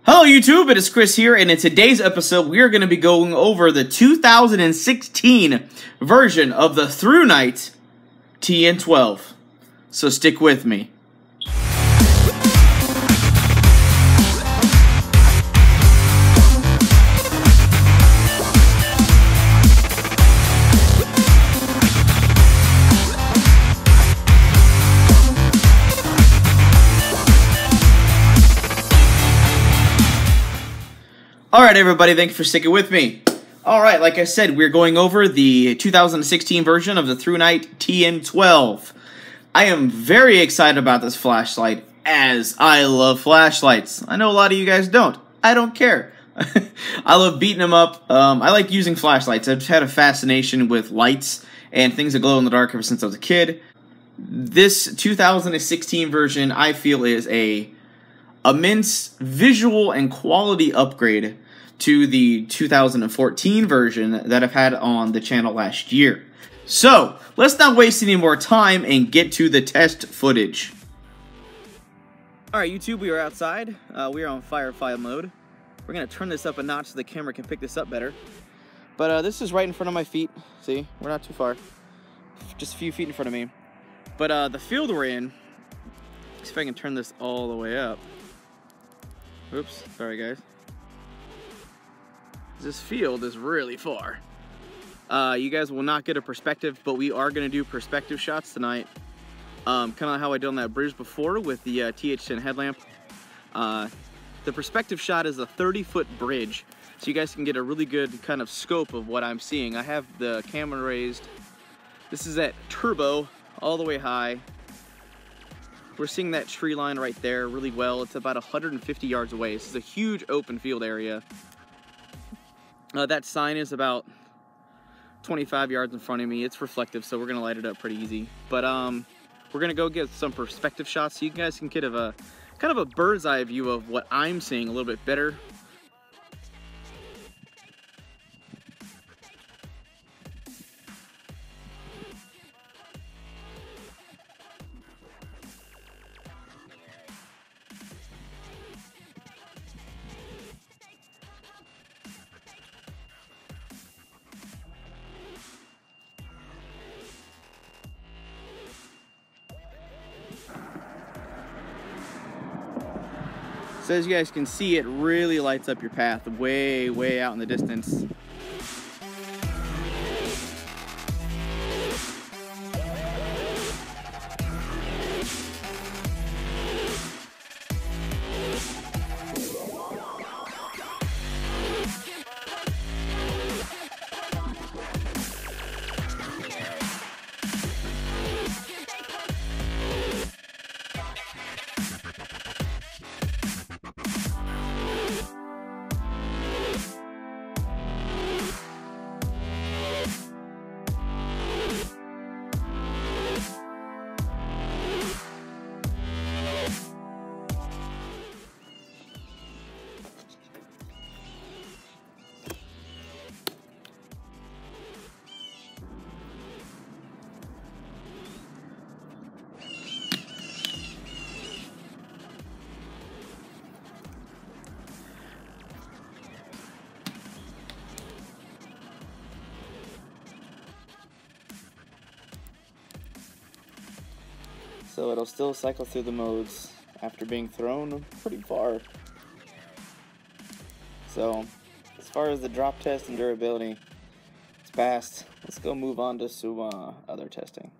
Hello YouTube, it is Chris here, and in today's episode we are going to be going over the 2016 version of the Thrunite TN12. So stick with me. Alright everybody, thanks for sticking with me. Alright, like I said, we're going over the 2016 version of the Thrunite TN12. I am very excited about this flashlight, as I love flashlights. I know a lot of you guys don't. I don't care. I love beating them up. I like using flashlights. I've had a fascination with lights and things that glow in the dark ever since I was a kid. This 2016 version, I feel, is a immense visual and quality upgrade to the 2014 version that I've had on the channel last year. So, let's not waste any more time and get to the test footage. Alright YouTube, we are outside. We are on FireFly mode. We're going to turn this up a notch so the camera can pick this up better. But this is right in front of my feet. See, we're not too far. Just a few feet in front of me. But the field we're in, let's see if I can turn this all the way up. Oops, sorry guys. This field is really far. You guys will not get a perspective, but we are going to do perspective shots tonight. Kind of how I did on that bridge before with the TH10 headlamp. The perspective shot is a 30-foot bridge, so you guys can get a really good kind of scope of what I'm seeing. I have the camera raised. This is at turbo, all the way high. We're seeing that tree line right there really well. It's about 150 yards away. This is a huge open field area. That sign is about 25 yards in front of me. It's reflective, so we're gonna light it up pretty easy. But we're gonna go get some perspective shots so you guys can get a kind of a bird's eye view of what I'm seeing a little bit better. So as you guys can see, it really lights up your path way, way out in the distance. So it'll still cycle through the modes after being thrown pretty far. So as far as the drop test and durability, it's passed. Let's go move on to some other testing.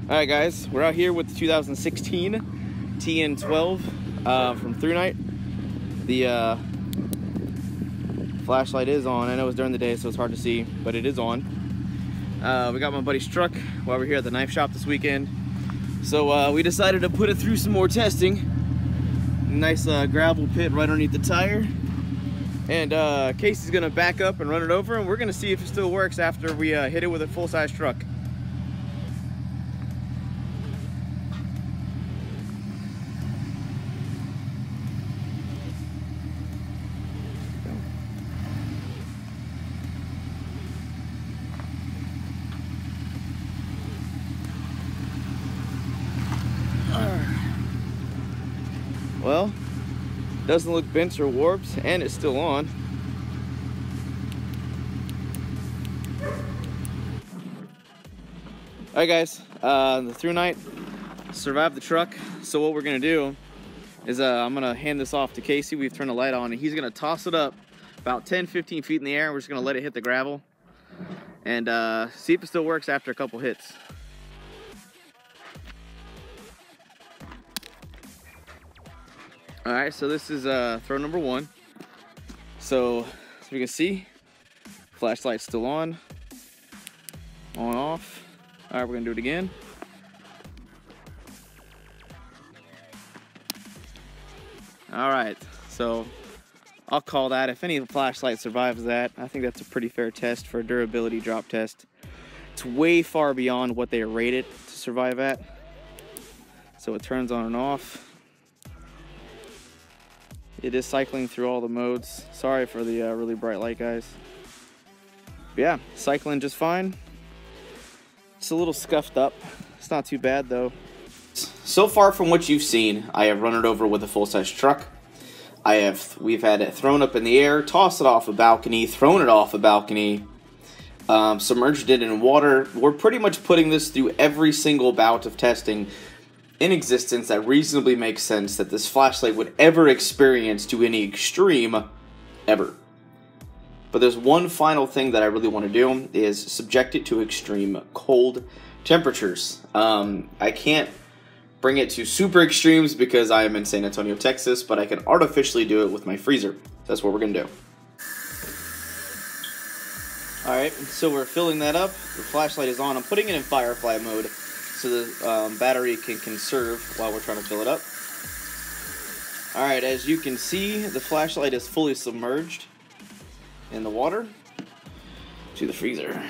Alright guys, we're out here with the 2016 TN12 from Thrunite. The flashlight is on. I know it's during the day so it's hard to see, but it is on. We got my buddy's truck while we're here at the knife shop this weekend. So we decided to put it through some more testing. Nice gravel pit right underneath the tire. And Casey's gonna back up and run it over, and we're gonna see if it still works after we hit it with a full-size truck. Well, doesn't look bent or warped, and it's still on. Alright guys, the Thrunite survived the truck, so what we're gonna do is I'm gonna hand this off to Casey. We've turned the light on, and he's gonna toss it up about 10-15 feet in the air. We're just gonna let it hit the gravel and see if it still works after a couple hits. Alright, so this is throw number 1. So as you can see, flashlight's still on off. Alright, we're gonna do it again. Alright, so I'll call that, if any flashlight survives that, I think that's a pretty fair test for a durability drop test. It's way far beyond what they are rated to survive at. So it turns on and off. It is cycling through all the modes. Sorry for the really bright light, guys. But yeah, cycling just fine. It's a little scuffed up. It's not too bad though. So far from what you've seen, I have run it over with a full-size truck. We've had it thrown up in the air, tossed it off a balcony, thrown it off a balcony, submerged it in water. We're pretty much putting this through every single bout of testing in existence that reasonably makes sense that this flashlight would ever experience to any extreme ever. But there's one final thing that I really want to do, is subject it to extreme cold temperatures. I can't bring it to super extremes because I am in San Antonio, Texas, but I can artificially do it with my freezer. That's what we're gonna do. Alright, so we're filling that up. The flashlight is on. I'm putting it in FireFly mode so the battery can conserve while we're trying to fill it up. Alright, as you can see, the flashlight is fully submerged in the water to the freezer.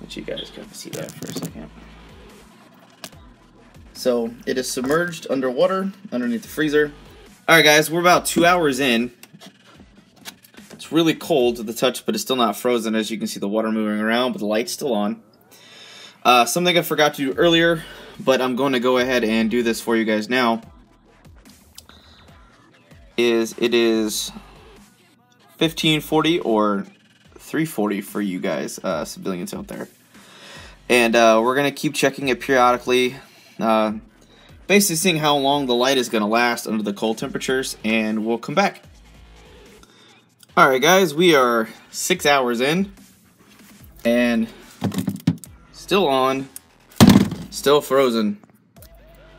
Let you guys kind of see that for a second. So it is submerged underwater underneath the freezer. Alright guys, we're about 2 hours in. It's really cold to the touch, but it's still not frozen. As you can see, the water moving around, but the light's still on. Something I forgot to do earlier, but I'm going to go ahead and do this for you guys now, is it is 1540 or 340 for you guys, civilians out there. And we're going to keep checking it periodically, basically seeing how long the light is going to last under the cold temperatures, and we'll come back. Alright guys, we are 6 hours in, and still on, still frozen.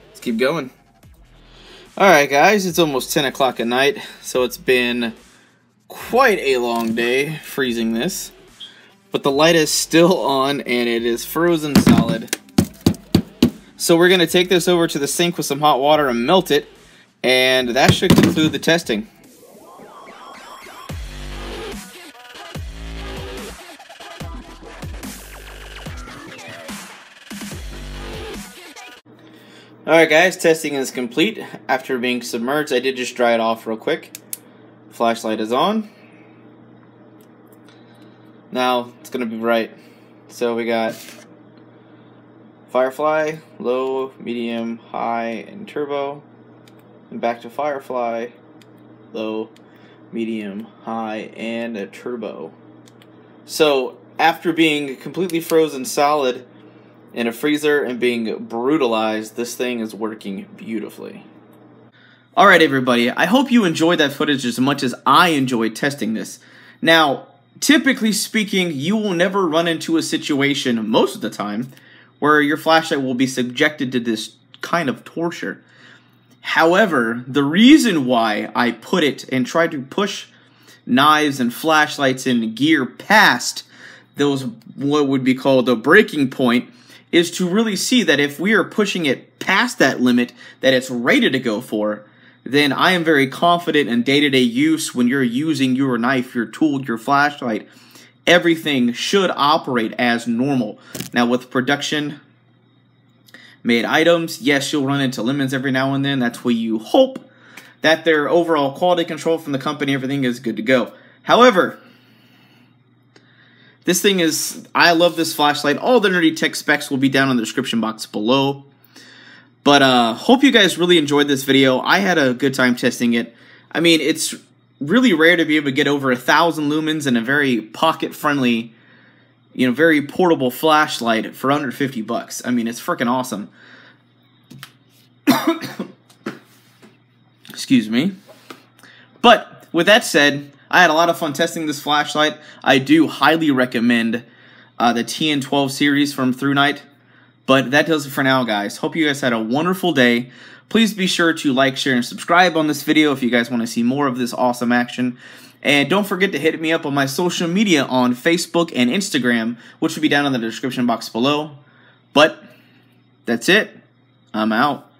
Let's keep going. Alright guys, it's almost 10 o'clock at night, so it's been quite a long day freezing this. But the light is still on, and it is frozen solid. So we're going to take this over to the sink with some hot water and melt it, and that should conclude the testing. Alright guys, testing is complete. After being submerged, I did just dry it off real quick. Flashlight is on. Now, it's going to be bright. So we got FireFly, low, medium, high, and turbo. And back to FireFly, low, medium, high, and a turbo. So, after being completely frozen solid in a freezer and being brutalized, this thing is working beautifully. Alright everybody, I hope you enjoyed that footage as much as I enjoyed testing this. Now, typically speaking, you will never run into a situation, most of the time, where your flashlight will be subjected to this kind of torture. However, the reason why I put it and try to push knives and flashlights and gear past those, what would be called a breaking point, is to really see that if we are pushing it past that limit that it's rated to go for, then I am very confident in day-to-day use when you're using your knife, your tool, your flashlight, everything should operate as normal. Now with production made items, yes, you'll run into Lumens every now and then. That's where you hope that their overall quality control from the company, everything is good to go. However, this thing is, I love this flashlight. All the nerdy tech specs will be down in the description box below. But hope you guys really enjoyed this video. I had a good time testing it. I mean, it's really rare to be able to get over 1,000 lumens in a very pocket-friendly, you know, very portable flashlight for under 50 bucks. I mean, it's freaking awesome. Excuse me. But with that said, I had a lot of fun testing this flashlight. I do highly recommend the TN12 series from Thrunite. But that does it for now, guys. Hope you guys had a wonderful day. Please be sure to like, share, and subscribe on this video if you guys want to see more of this awesome action. And don't forget to hit me up on my social media on Facebook and Instagram, which will be down in the description box below. But that's it. I'm out.